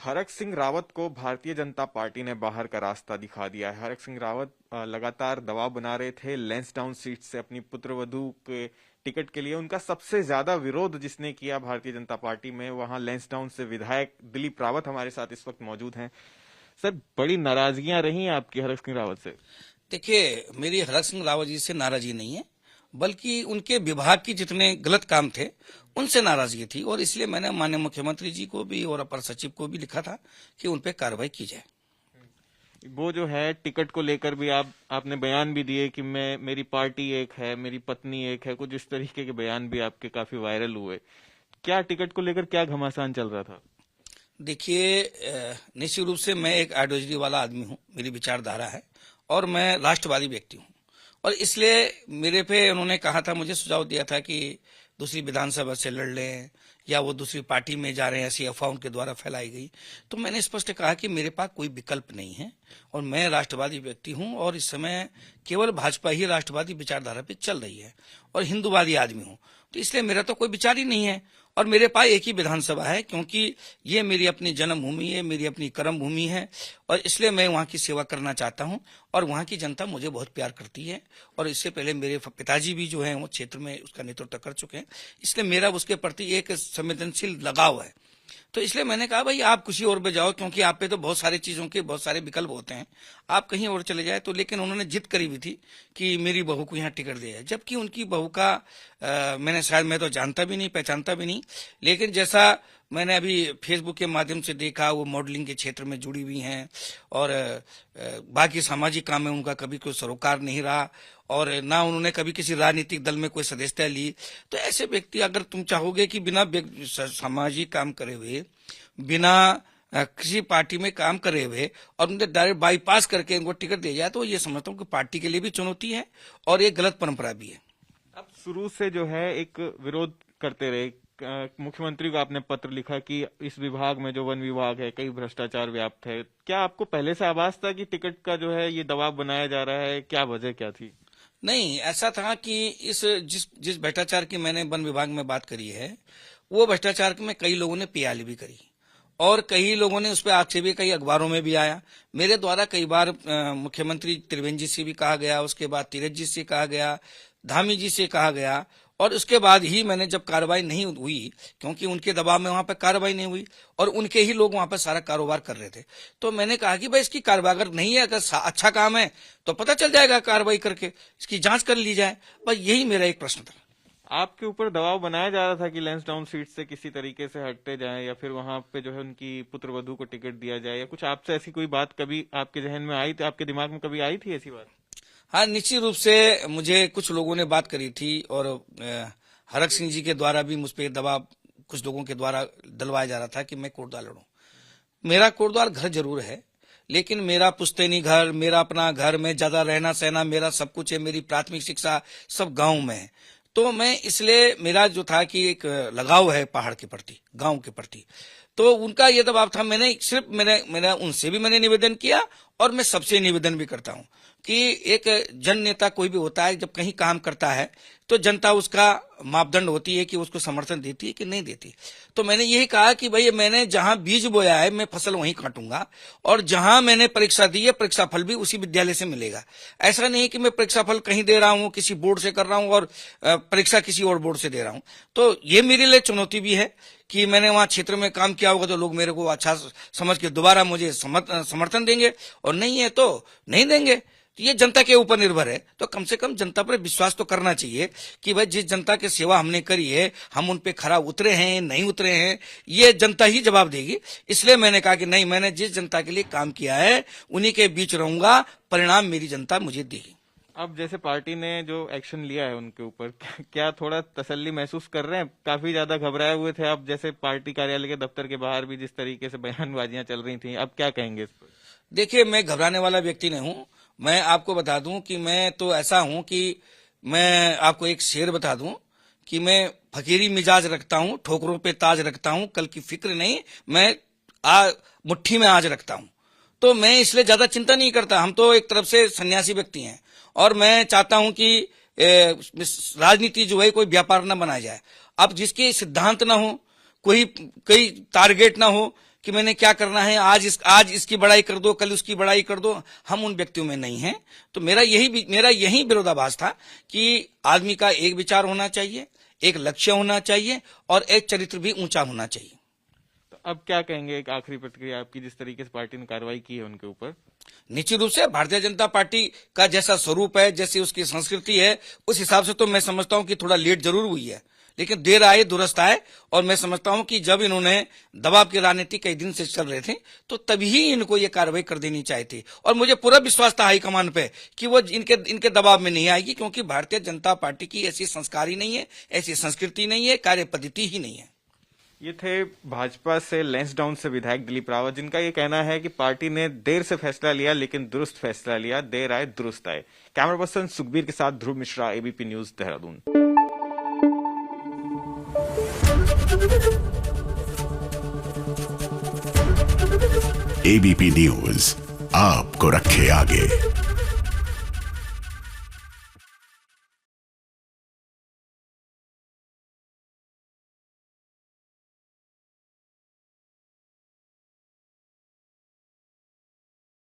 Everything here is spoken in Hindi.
हरक सिंह रावत को भारतीय जनता पार्टी ने बाहर का रास्ता दिखा दिया है। हरक सिंह रावत लगातार दबाव बना रहे थे लैंसडाउन सीट से अपनी पुत्रवधू के टिकट के लिए। उनका सबसे ज्यादा विरोध जिसने किया भारतीय जनता पार्टी में, वहां लैंसडाउन से विधायक दिलीप रावत हमारे साथ इस वक्त मौजूद हैं। सर, बड़ी नाराजगियां रही आपकी हरक सिंह रावत से? देखिए, मेरी हरक सिंह रावत जी से नाराजगी नहीं है, बल्कि उनके विभाग की जितने गलत काम थे उनसे नाराजगी थी। और इसलिए मैंने माननीय मुख्यमंत्री जी को भी और अपर सचिव को भी लिखा था कि उन पर कार्रवाई की जाए। वो जो है टिकट को लेकर भी आपने बयान भी दिए कि मेरी पार्टी एक है, मेरी पत्नी एक है, कुछ इस तरीके के बयान भी आपके काफी वायरल हुए। क्या टिकट को लेकर क्या घमासान चल रहा था? देखिए, निश्चित रूप से मैं एक आइडियोलॉजी वाला आदमी हूँ, मेरी विचारधारा है और मैं राष्ट्रवादी व्यक्ति हूँ। और इसलिए मेरे पे उन्होंने कहा था, मुझे सुझाव दिया था कि दूसरी विधानसभा से लड़ लें या वो दूसरी पार्टी में जा रहे हैं, ऐसी अफवाह उनके द्वारा फैलाई गई। तो मैंने स्पष्ट कहा कि मेरे पास कोई विकल्प नहीं है और मैं राष्ट्रवादी व्यक्ति हूं और इस समय केवल भाजपा ही राष्ट्रवादी विचारधारा पे चल रही है और हिंदूवादी आदमी हूं। तो इसलिए मेरा तो कोई विचार ही नहीं है और मेरे पास एक ही विधानसभा है, क्योंकि ये मेरी अपनी जन्मभूमि है, मेरी अपनी कर्म भूमि है और इसलिए मैं वहाँ की सेवा करना चाहता हूँ और वहाँ की जनता मुझे बहुत प्यार करती है। और इससे पहले मेरे पिताजी भी जो है वो क्षेत्र में उसका नेतृत्व कर चुके हैं, इसलिए मेरा उसके प्रति एक संवेदनशील लगाव है। तो इसलिए मैंने कहा, भाई आप किसी और पे जाओ, क्योंकि आप पे तो बहुत सारी चीजों के बहुत सारे विकल्प होते हैं, आप कहीं और चले जाए। तो लेकिन उन्होंने जिद करी हुई थी कि मेरी बहू को यहाँ टिकट दिया जाए, जबकि उनकी बहू का मैं तो जानता भी नहीं, पहचानता भी नहीं। लेकिन जैसा मैंने अभी फेसबुक के माध्यम से देखा, वो मॉडलिंग के क्षेत्र में जुड़ी हुई हैं और बाकी सामाजिक काम में उनका कभी कोई सरोकार नहीं रहा और ना उन्होंने कभी किसी राजनीतिक दल में कोई सदस्यता ली। तो ऐसे व्यक्ति, अगर तुम चाहोगे कि बिना सामाजिक काम करे हुए, बिना किसी पार्टी में काम करे हुए और उनके डायरेक्ट बाईपास करके उनको टिकट दिया जाए, तो ये समझता हूँ कि पार्टी के लिए भी चुनौती है और ये गलत परंपरा भी है। अब शुरू से जो है एक विरोध करते रहे, मुख्यमंत्री को आपने पत्र लिखा कि इस विभाग में जो वन विभाग है कई भ्रष्टाचार व्याप्त है। क्या आपको पहले से आभास था कि टिकट का जो है ये दबाव बनाया जा रहा है? क्या वजह क्या थी? नहीं, ऐसा था कि जिस भ्रष्टाचार की मैंने वन विभाग में बात करी है, वो भ्रष्टाचार में कई लोगों ने पीआली भी करी और कई लोगों ने उस पर आक्षेप भी, कई अखबारों में भी आया। मेरे द्वारा कई बार मुख्यमंत्री त्रिवेंद्र जी से भी कहा गया, उसके बाद तीरथ जी से कहा गया, धामी जी से कहा गया और उसके बाद ही मैंने जब कार्रवाई नहीं हुई, क्योंकि उनके दबाव में वहां पर कार्रवाई नहीं हुई और उनके ही लोग वहां पर सारा कारोबार कर रहे थे, तो मैंने कहा कि भाई इसकी कार्रवाई अगर नहीं है, अगर अच्छा काम है तो पता चल जाएगा, कार्रवाई करके इसकी जांच कर ली जाए। बस यही मेरा एक प्रश्न था। आपके ऊपर दबाव बनाया जा रहा था कि लैंसडाउन सीट से किसी तरीके से हटते जाएं या फिर वहां पे जो है उनकी पुत्रवधू को टिकट दिया जाए, या कुछ आपसे ऐसी कोई बात कभी आपके जहन में आई थी, आपके दिमाग में कभी आई थी ऐसी बात? हाँ, निश्चित रूप से मुझे कुछ लोगों ने बात करी थी और हरक सिंह जी के द्वारा भी मुझ पर दबाव कुछ लोगों के द्वारा डलवाया जा रहा था कि मैं कोटद्वार लड़ूं। मेरा कोटद्वार घर जरूर है, लेकिन मेरा पुश्तैनी घर, मेरा अपना घर में ज्यादा रहना सहना, मेरा सब कुछ है, मेरी प्राथमिक शिक्षा सब गांव में है। तो मैं इसलिए मेरा जो था कि एक लगाव है पहाड़ के प्रति, गांव के प्रति। तो उनका ये दबाव था। मैंने सिर्फ मेरा उनसे भी मैंने निवेदन किया और मैं सबसे निवेदन भी करता हूं कि एक जन नेता कोई भी होता है, जब कहीं काम करता है तो जनता उसका मापदंड होती है कि उसको समर्थन देती है कि नहीं देती। तो मैंने यही कहा कि भाई मैंने जहां बीज बोया है मैं फसल वहीं काटूंगा और जहां मैंने परीक्षा दी है परीक्षा फल भी उसी विद्यालय से मिलेगा। ऐसा नहीं कि मैं परीक्षा फल कहीं दे रहा हूं, किसी बोर्ड से कर रहा हूं और परीक्षा किसी और बोर्ड से दे रहा हूं। तो ये मेरे लिए चुनौती भी है कि मैंने वहां क्षेत्र में काम किया होगा तो लोग मेरे को अच्छा समझ के दोबारा मुझे समर्थन देंगे और नहीं है तो नहीं देंगे। तो ये जनता के ऊपर निर्भर है। तो कम से कम जनता पर विश्वास तो करना चाहिए कि भाई जिस जनता की सेवा हमने करी है, हम उन पे खरा उतरे हैं नहीं उतरे हैं, ये जनता ही जवाब देगी। इसलिए मैंने कहा कि नहीं, मैंने जिस जनता के लिए काम किया है उन्हीं के बीच रहूंगा, परिणाम मेरी जनता मुझे देगी। अब जैसे पार्टी ने जो एक्शन लिया है उनके ऊपर, क्या थोड़ा तसल्ली महसूस कर रहे हैं? काफी ज्यादा घबराए हुए थे आप, जैसे पार्टी कार्यालय के दफ्तर के बाहर भी जिस तरीके से बयानबाजियां चल रही थी, अब क्या कहेंगे इस पर? देखिए, मैं घबराने वाला व्यक्ति नहीं हूं। मैं आपको बता दूं कि मैं तो ऐसा हूं कि मैं आपको एक शेर बता दूं कि मैं फकीरी मिजाज रखता हूं, ठोकरों पे ताज रखता हूं, कल की फिक्र नहीं, मैं मुट्ठी में आज रखता हूं। तो मैं इसलिए ज्यादा चिंता नहीं करता। हम तो एक तरफ से सन्यासी व्यक्ति हैं और मैं चाहता हूं कि राजनीति जो है कोई व्यापार न बनाया जाए। अब जिसके सिद्धांत ना हो, कोई टारगेट ना हो कि मैंने क्या करना है, आज इसकी बड़ाई कर दो, कल उसकी बड़ाई कर दो, हम उन व्यक्तियों में नहीं हैं। तो मेरा यही विरोधाभास था कि आदमी का एक विचार होना चाहिए, एक लक्ष्य होना चाहिए और एक चरित्र भी ऊंचा होना चाहिए। तो अब क्या कहेंगे, एक आखिरी प्रतिक्रिया आपकी, जिस तरीके से पार्टी ने कार्रवाई की है उनके ऊपर? निश्चित रूप से भारतीय जनता पार्टी का जैसा स्वरूप है, जैसी उसकी संस्कृति है, उस हिसाब से तो मैं समझता हूं कि थोड़ा लेट जरूर हुई है, लेकिन देर आए दुरुस्त आए। और मैं समझता हूं कि जब इन्होंने दबाव की राजनीति कई दिन से चल रहे थे तो तभी ही इनको ये कार्रवाई कर देनी चाहिए थी। और मुझे पूरा विश्वास था हाईकमान पे कि वो इनके दबाव में नहीं आएगी, क्योंकि भारतीय जनता पार्टी की ऐसी संस्कार ही नहीं है, ऐसी संस्कृति नहीं है, कार्य पद्धति ही नहीं है। ये थे भाजपा से लैंसडाउन से विधायक दिलीप रावत, जिनका ये कहना है कि पार्टी ने देर से फैसला लिया लेकिन दुरुस्त फैसला लिया, देर आए दुरुस्त आए। कैमरा पर्सन सुखबीर के साथ Dhruv Mishra, ABP news, Dehradun. ABP news आपको रखे आगे।